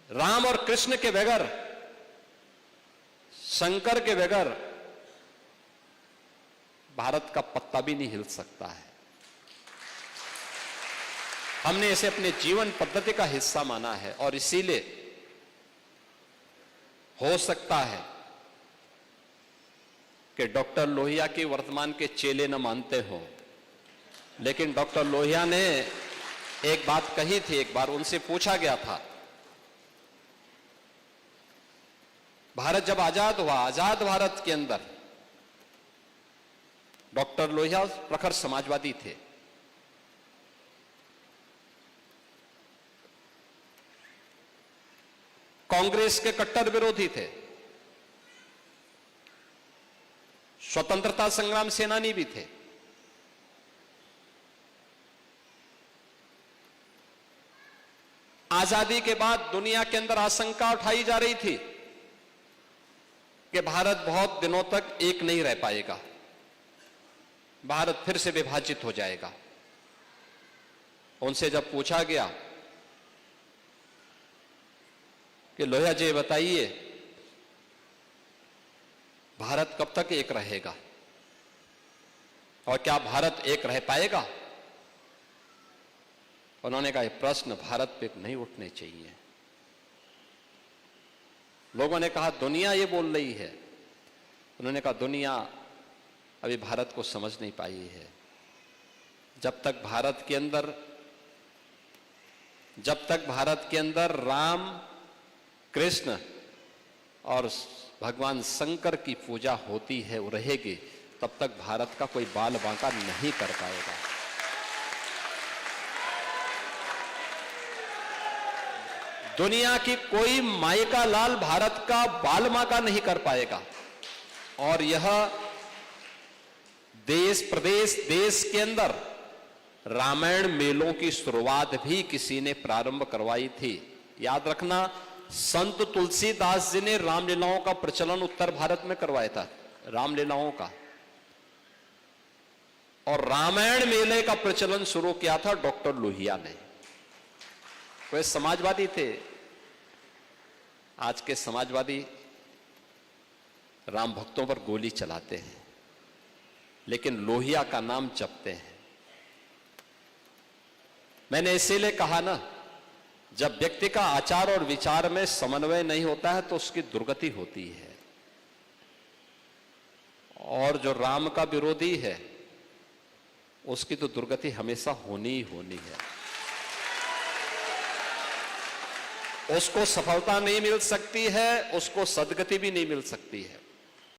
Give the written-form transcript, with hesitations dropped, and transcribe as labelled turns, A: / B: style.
A: राम और कृष्ण के बगैर, शंकर के बगैर भारत का पत्ता भी नहीं हिल सकता है। हमने इसे अपने जीवन पद्धति का हिस्सा माना है और इसीलिए हो सकता है कि डॉक्टर लोहिया की वर्तमान के चेले न मानते हो, लेकिन डॉक्टर लोहिया ने एक बात कही थी। एक बार उनसे पूछा गया था, भारत जब आजाद हुआ, आजाद भारत के अंदर डॉक्टर लोहिया प्रखर समाजवादी थे। कांग्रेस के कट्टर विरोधी थे, स्वतंत्रता संग्राम सेनानी भी थे। आजादी के बाद दुनिया के अंदर आशंका उठाई जा रही थी कि भारत बहुत दिनों तक एक नहीं रह पाएगा, भारत फिर से विभाजित हो जाएगा। उनसे जब पूछा गया कि लोहिया जी बताइए, भारत कब तक एक रहेगा और क्या भारत एक रह पाएगा? उन्होंने कहा, यह प्रश्न भारत पे नहीं उठने चाहिए। लोगों ने कहा, दुनिया ये बोल रही है। उन्होंने कहा, दुनिया अभी भारत को समझ नहीं पाई है। जब तक भारत के अंदर राम, कृष्ण और भगवान शंकर की पूजा होती है, वो रहेगी, तब तक भारत का कोई बाल बांका नहीं कर पाएगा। दुनिया की कोई माई का लाल भारत का बाल बांका नहीं कर पाएगा। और यह देश प्रदेश देश के अंदर रामायण मेलों की शुरुआत भी किसी ने प्रारंभ करवाई थी। याद रखना, संत तुलसीदास जी ने रामलीलाओं का प्रचलन उत्तर भारत में करवाया था, रामलीलाओं का। और रामायण मेले का प्रचलन शुरू किया था डॉक्टर लोहिया ने। वे समाजवादी थे। आज के समाजवादी राम भक्तों पर गोली चलाते हैं, लेकिन लोहिया का नाम जपते हैं। मैंने इसीलिए कहा ना, जब व्यक्ति का आचार और विचार में समन्वय नहीं होता है तो उसकी दुर्गति होती है। और जो राम का विरोधी है उसकी तो दुर्गति हमेशा होनी ही होनी है। उसको सफलता नहीं मिल सकती है, उसको सद्गति भी नहीं मिल सकती है।